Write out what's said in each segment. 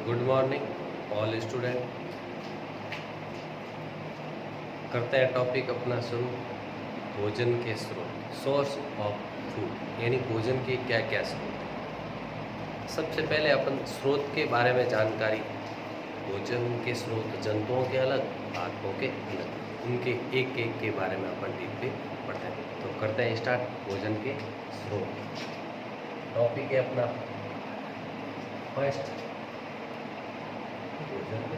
Good morning all student. करते हैं topic अपना शुरू। भोजन के स्रोत, सोर्स ऑफ फूड, यानी भोजन के क्या क्या स्रोत हैं। सबसे पहले अपन स्रोत के बारे में जानकारी। भोजन के स्रोत जंतुओं के अलग, आत्माओं के अलग, उनके एक एक के बारे में अपन डीपली पढ़ते हैं। तो करते हैं स्टार्ट। भोजन के स्रोत टॉपिक है अपना फर्स्ट, भोजन के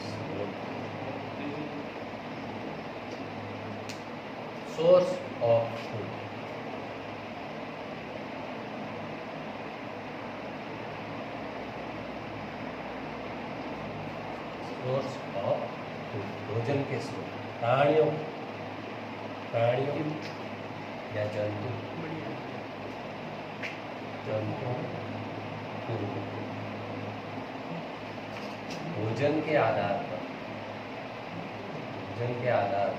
स्रोत, source of food. Source of food, भोजन के स्रोत। प्राणियों या जंतु भोजन के आधार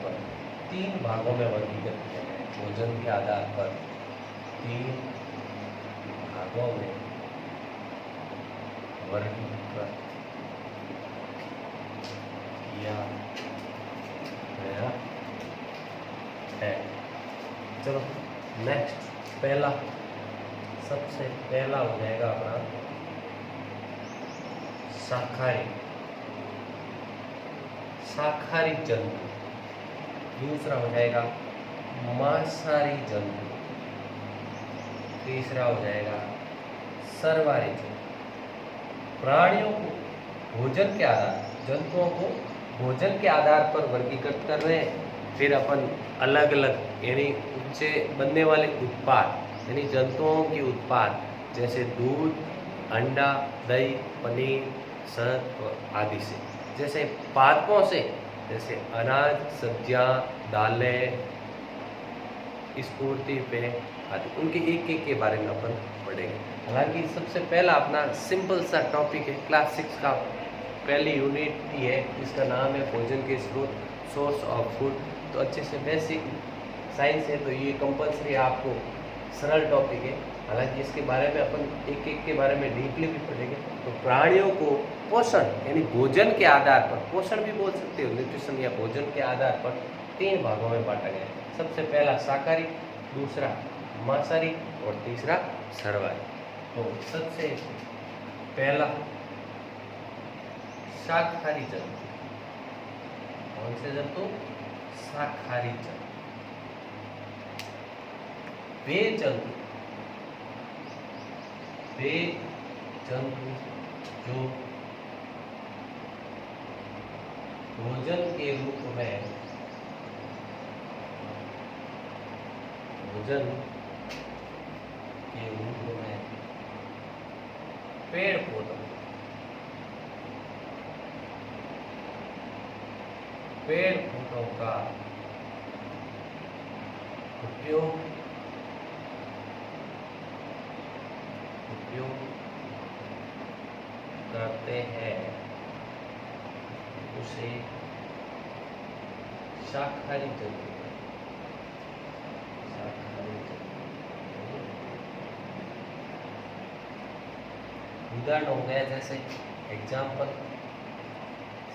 पर तीन भागों में वर्गीकृत किया गया है। भोजन के आधार पर तीन भागों में वर्गीकृत किया गया है। चलो नेक्स्ट, पहला, सबसे पहला हो जाएगा अपना शाकाहारी जंतु। दूसरा हो जाएगा मांसाहारी जंतु। तीसरा हो जाएगा सर्वाहारी जंतु। प्राणियों को भोजन के आधार, जंतुओं को भोजन के आधार पर वर्गीकृत कर रहे हैं। फिर अपन अलग अलग यानी उनसे बनने वाले उत्पाद, यानी जंतुओं के उत्पाद जैसे दूध, अंडा, दही, पनीर, शहद आदि से, जैसे पादपों से जैसे अनाज, सब्जियां, दालें, स्फूर्ति पेय आदि, उनके एक एक के बारे में अपन पढ़ेंगे। हालांकि सबसे पहला अपना सिंपल सा टॉपिक है, क्लास 6 का पहली यूनिट ही है, इसका नाम है भोजन के स्रोत, सोर्स ऑफ फूड। तो अच्छे से बेसिक साइंस है, तो ये कंपलसरी आपको सरल टॉपिक है। हालांकि इसके बारे में अपन एक एक के बारे में डीपली भी पढ़ेंगे। तो प्राणियों को पोषण यानी भोजन के आधार पर, पोषण भी बोल सकते हो, न्यूट्रिशन या भोजन के आधार पर तीन भागों में बांटा गया है। सबसे पहला शाकाहारी, दूसरा मांसाहारी और तीसरा सर्वाहारी। तो सबसे पहला शाकाहारी जंतु। कौन से जंतु? शाकाहारी जंतु। वे जंतु जो भोजन के रूप में पेड़ पौधों का उपयोग करते हैं, उसे शाकाहारी जंतु। उदाहरण हो गया, जैसे एग्जाम्पल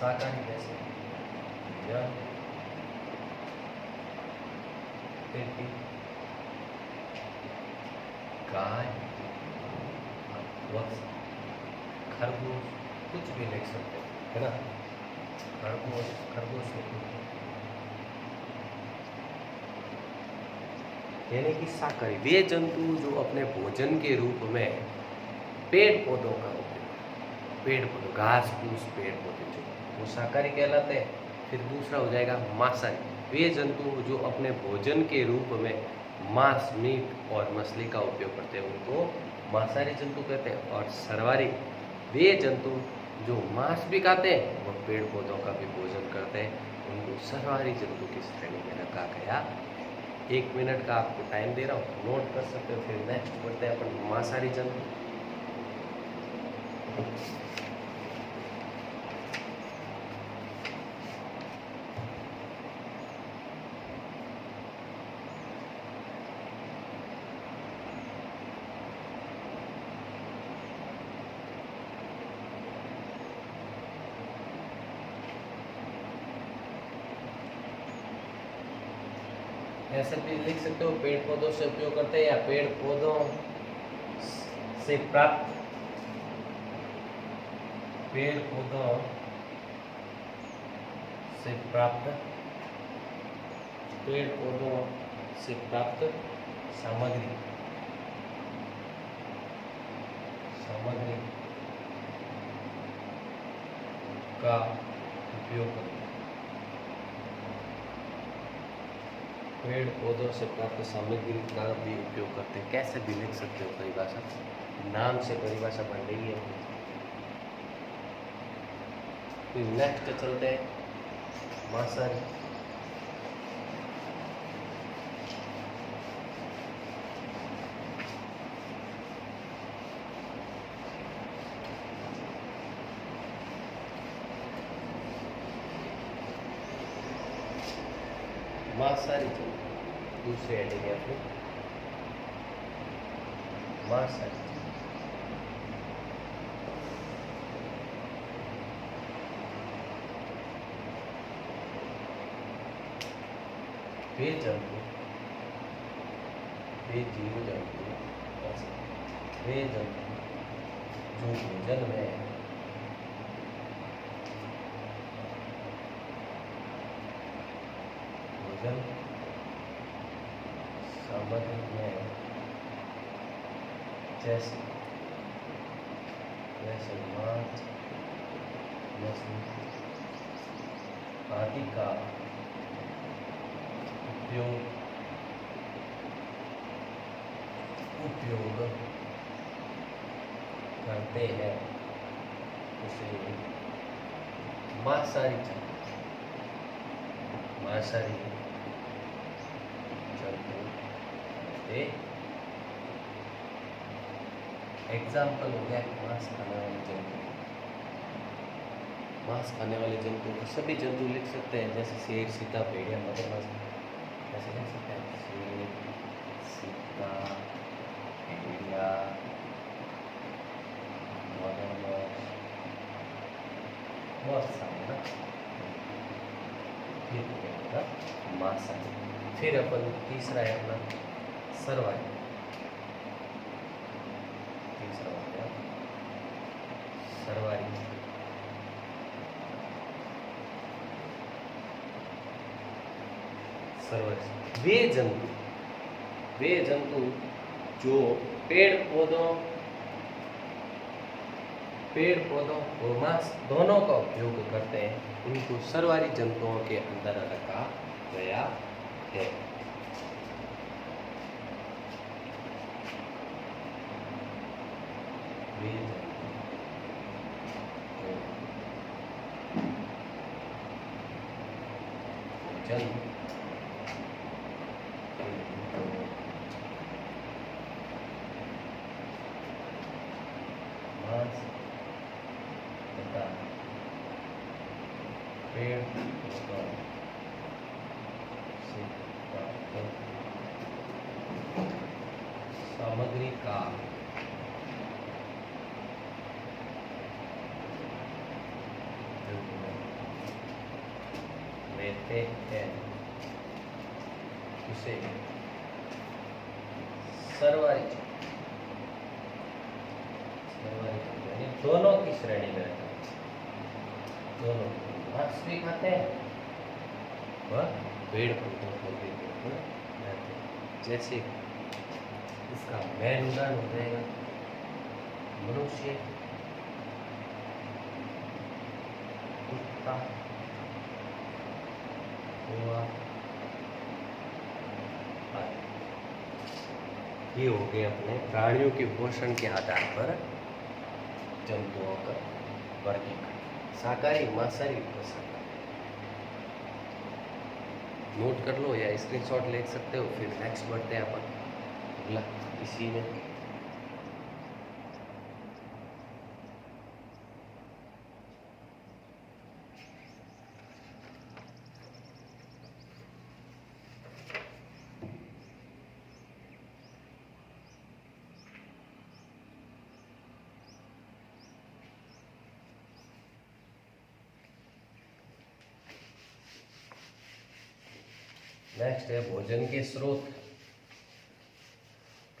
शाकाहारी जैसे गाय, खरगोश, कुछ भी लिख सकते है ना। खरगोश यानी कि शाकाहारी वे जंतु जो अपने भोजन के रूप में पेड़ पौधों का उपयोग, पेड़ पौधों, घास फूस पेड़ पौधे जो वो शाकाहारी कहलाते हैं। फिर दूसरा हो जाएगा मांसाहारी, वे जंतु जो अपने भोजन के रूप में मांस, मीट और मछली का उपयोग करते हैं, उनको मांसाहारी जंतु कहते हैं। और सर्वाहारी वे जंतु जो मांस भी खाते हैं और पेड़ पौधों का भी भोजन करते हैं, उनको सर्वाहारी जंतु की श्रेणी में रखा गया। 1 मिनट का आपको टाइम दे रहा हूँ, नोट कर सकते हो। फिर नेक्स्ट बढ़ते हैं अपन मांसाहारी जंतु। ऐसे भी लिख सकते हो, पेड़ पौधों से उपयोग करते हैं या पेड़ पौधों से प्राप्त, पेड़ पौधों से प्राप्त, पेड़ पौधों से प्राप्त सामग्री, सामग्री का उपयोग करते हैं। पेड़ पौधों से प्राप्त सामग्री का भी उपयोग करते हैं। कैसे भी लिख सकते हो परिभाषा, नाम से परिभाषा बन रही है। नेक्स्ट चलते हैं मांसाहारी। मांसाहारी दूसरे हेडिंग है अपनी मांसाहारी। वे जंतु, वे जीव जंतु, वे जंतु जो भोजन में भोजन सामग्री में जैसे मांस, मछली आदि का उपयोग करते हैं, उसे मांसाहारी जंतु। एग्जाम्पल हो गया मांस खाने वाले जंतु। मांस खाने वाले जंतु सभी जंतु लिख सकते हैं, जैसे शेर, चीता, भेड़िया, मगरमच्छ। ऐसे लिख सकते हैं शेर, चीता, भेड़िया, मगरमच्छ, बहुत सारे ना। मांसाहारी। फिर अपन तीसरा है अपना सर्वाहारी। तीसरा हो गया सर्वाहारी। वे जंतु जो पेड़ पौधों और मांस दोनों का उपयोग करते हैं, उनको सर्वाहारी जंतुओं के अंदर रखा गया है। वे जंतु मांस तथा पेड़ पौधों से प्राप्त सामग्री का लेते हैं, उसे सर्वाहारी यानी दोनों की श्रेणी में रखा। दोनों मांस भी खाते हैं वह पेड़ पौधों को भी रहते हैं। जैसे इसका मेन उदाहरण हो जाएगा मनुष्य, कुत्ता, कौवा आदि। ये हो गए अपने प्राणियों के पोषण के आधार पर जंतुओं का वर्गीकरण। शाकाहारी, मांसाहारी, नोट कर लो या स्क्रीनशॉट ले सकते हो। फिर नेक्स्ट बढ़ते हैं अपन अगला इसी में। नेक्स्ट है भोजन के स्रोत।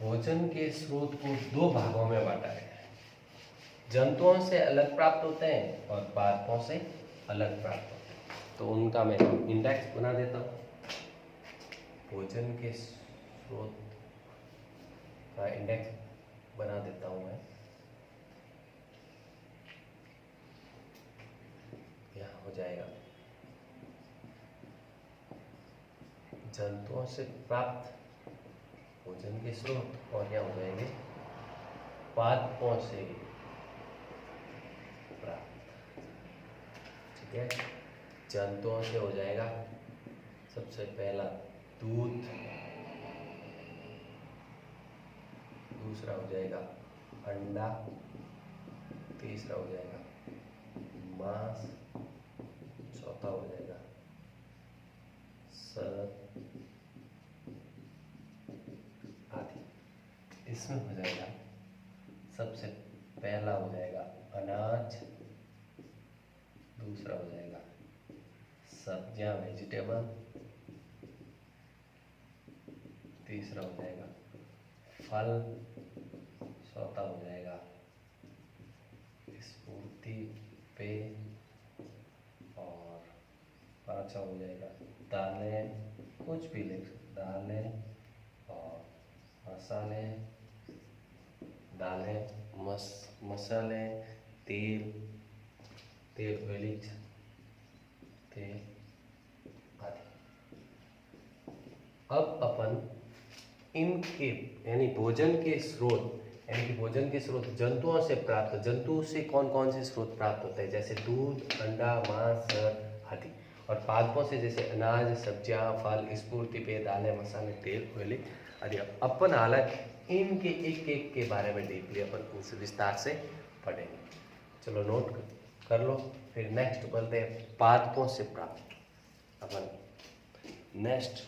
भोजन के स्रोत को दो भागों में बांटा है। जंतुओं से अलग प्राप्त होते हैं और पादपों से अलग प्राप्त होते हैं। तो उनका मैं इंडेक्स बना देता हूँ। भोजन के स्रोत का इंडेक्स बना देता हूँ मैं। यहाँ हो जाएगा जंतुओं से प्राप्त भोजन के स्रोत, और यहाँ हो जाएंगे पादपों से प्राप्त। ठीक है, जंतुओं से हो जाएगा सबसे पहला दूध, दूसरा हो जाएगा अंडा, तीसरा हो जाएगा मांस, चौथा हो जाएगा शहद आदि। इसमें हो जाएगा सबसे पहला हो जाएगा अनाज, दूसरा हो जाएगा सब्जियां वेजिटेबल, तीसरा हो जाएगा फल, चौथा हो जाएगा स्फूर्ति पेय, और पांचवा हो जाएगा दालें, कुछ भी लिख सकते, दालें और मसाले, दालें मसाले, तेल, तेल ऑयलिज तेल आदि। अब अपन इनके यानी भोजन के स्रोत, यानी कि भोजन के स्रोत जंतुओं से प्राप्त, जंतु से कौन कौन से स्रोत प्राप्त होते हैं, जैसे दूध, अंडा, मांस, शहद आदि। और पादपों से जैसे अनाज, सब्जियां, फल, स्फूर्ति पेय, दालें, मसाले, तेल ऑयलिज आदि। अपन हालांकि इनके एक एक के बारे में डीपली अपन इनसे विस्तार से पढ़ेंगे। चलो नोट कर लो। फिर नेक्स्ट बोलते हैं पादपों से प्राप्त। अपन नेक्स्ट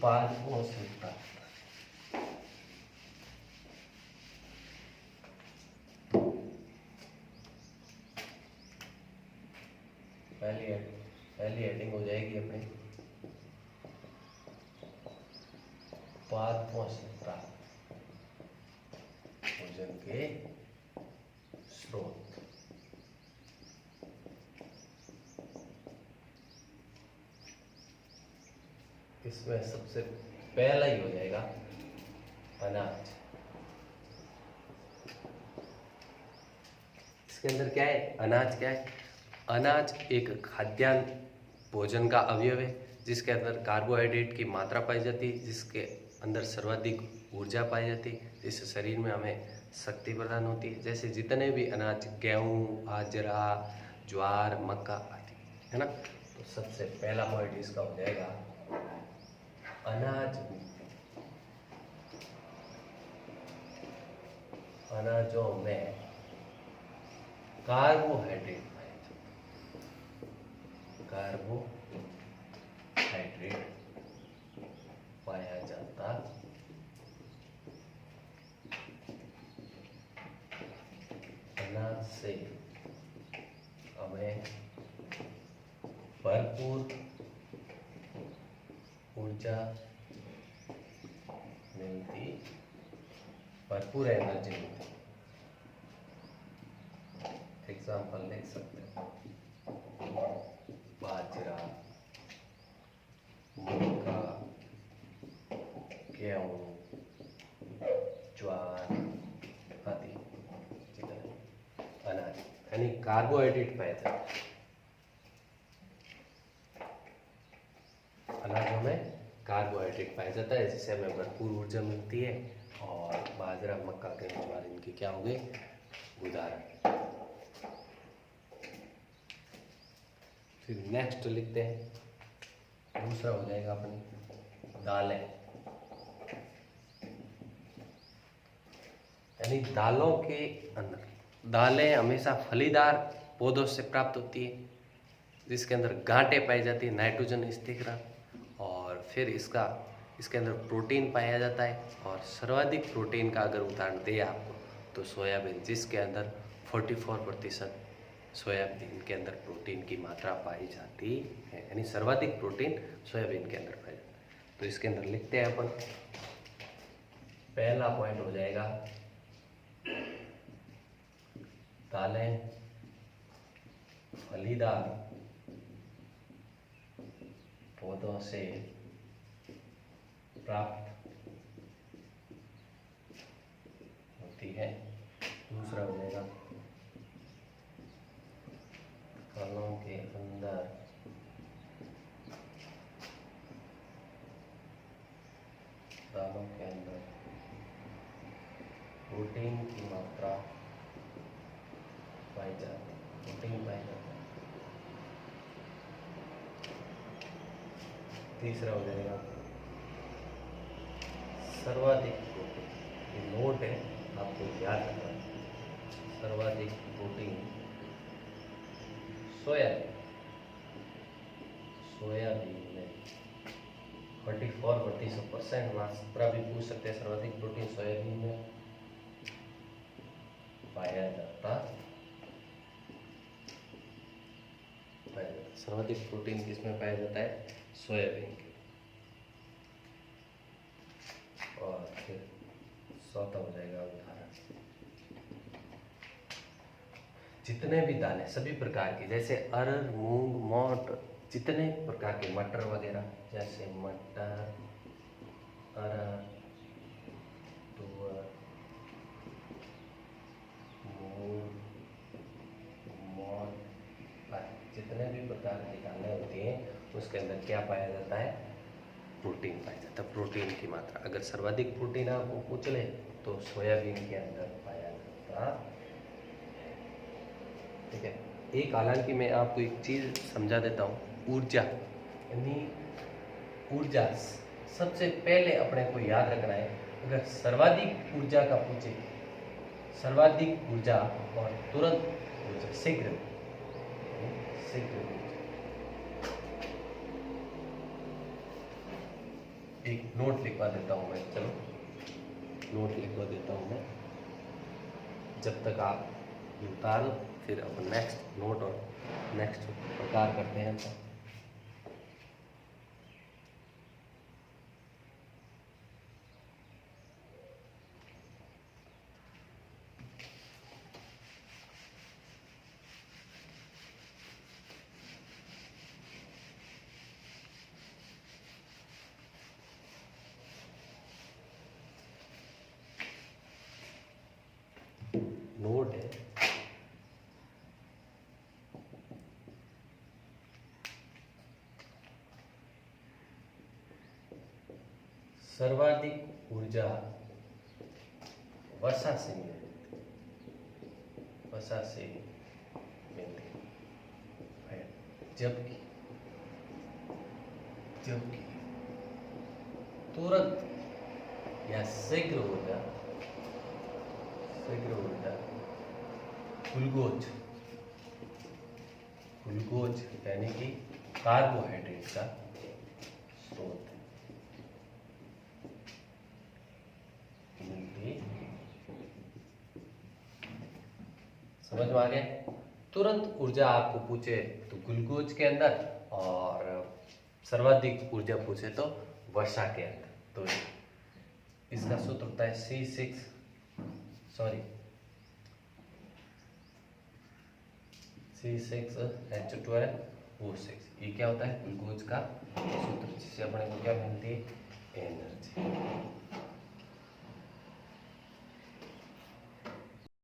पादपों से प्राप्त। पहली हेडिंग हो जाएगी अपनी पादपों से प्राप्त भोजन के स्रोत। इसमें सबसे पहला ही हो जाएगा अनाज। इसके अंदर क्या है, अनाज क्या है? अनाज एक खाद्यान्न भोजन का अवयव है जिसके अंदर कार्बोहाइड्रेट की मात्रा पाई जाती है, जिसके अंदर सर्वाधिक ऊर्जा पाई जाती है, जिससे शरीर में हमें शक्ति प्रदान होती है। जैसे जितने भी अनाज, गेहूँ, बाजरा, ज्वार, मक्का आदि, है ना। तो सबसे पहला पॉइंट इसका हो जाएगा अनाज। अनाजों में कार्बोहाइड्रेट पाए जाते, कार्बोहाइड्रेट पाया जाता अनाज से हमें भरपूर ऊर्जा मिलती, भरपूर एनर्जी मिलती। एग्जाम्पल ले सकते हैं बाजरा, मक्का, गेहूँ, ज्वार आदि जितने अनाज यानी कार्बोहाइड्रेट पाए जाते हैं। अनाजों में कार्बोहाइड्रेट पाया जाता है जिससे हमें भरपूर ऊर्जा मिलती है। और बाजरा, मक्का, गेहूँ, ज्वार इनके क्या होंगे उदाहरण। फिर नेक्स्ट लिखते हैं, दूसरा हो जाएगा अपनी दालें। यानी दालों के अंदर, दालें हमेशा फलीदार पौधों से प्राप्त होती है जिसके अंदर गांठें पाई जाती है, नाइट्रोजन स्थिरता, और फिर इसके अंदर प्रोटीन पाया जाता है। और सर्वाधिक प्रोटीन का अगर उदाहरण दे आपको तो सोयाबीन, जिसके अंदर 44% सोयाबीन के अंदर प्रोटीन की मात्रा पाई जाती है, यानी सर्वाधिक प्रोटीन सोयाबीन के अंदर पाया जाता है। तो इसके अंदर लिखते हैं अपन, पहला पॉइंट हो जाएगा दालें फलीदार पौधों से प्राप्त होती है। दूसरा हो जाएगा फलों के अंदर दालों के अंदर प्रोटीन की मात्रा पाई जाती है, प्रोटीन पाई जाता है। तीसरा हो जाएगा सर्वाधिक प्रोटीन, ये नोट है आपको याद रखना है, सर्वाधिक प्रोटीन सोयाबीन में 44% मात्रा भी पूछ सकते हैं। सर्वाधिक प्रोटीन सोयाबीन में पाया जाता है। सर्वाधिक प्रोटीन किसमें पाया जाता है? सोयाबीन के। और फिर चौथा हो जाएगा उदाहरण, जितने भी दाने सभी प्रकार की, जैसे अरहर, मूंग, मोट, जितने प्रकार के मटर वगैरह, जैसे मटर, अरहर, तुअर, मूंग, मोट, जितने भी प्रकार की दालें होती हैं उसके अंदर क्या पाया जाता है? प्रोटीन पाया जाता है। प्रोटीन की मात्रा, अगर सर्वाधिक प्रोटीन आपको पूछ ले तो सोयाबीन के अंदर पाया जाता है। ठीक है। एक हालांकि मैं आपको एक चीज़ समझा देता हूँ, ऊर्जा, यानी ऊर्जा सबसे पहले अपने को याद रखना है। अगर सर्वाधिक ऊर्जा का पूछे, सर्वाधिक ऊर्जा और तुरंत ऊर्जा, शीघ्र ऊर्जा, एक नोट लिखवा देता हूँ मैं, चलो नोट लिखवा देता हूँ मैं, जब तक आप उतारो फिर अपन नेक्स्ट नोट और नेक्स्ट प्रकार करते हैं। तो नोट है, सर्वाधिक ऊर्जा वर्षा से मिलती, वर्षा से मिलती है, जबकि तुरंत या शीघ्र ऊर्जा ग्लूकोज यानी कि कार्बोहाइड्रेट का स्रोत मिलती। समझ में आ गया? तुरंत ऊर्जा आपको पूछे तो ग्लूकोज के अंदर, और सर्वाधिक ऊर्जा पूछे तो वर्षा के अंदर। तो इसका सूत्र होता है C6H12O6। ये क्या होता है? ग्लूकोज का सूत्र, जिससे अपने को क्या मिलती है? एनर्जी।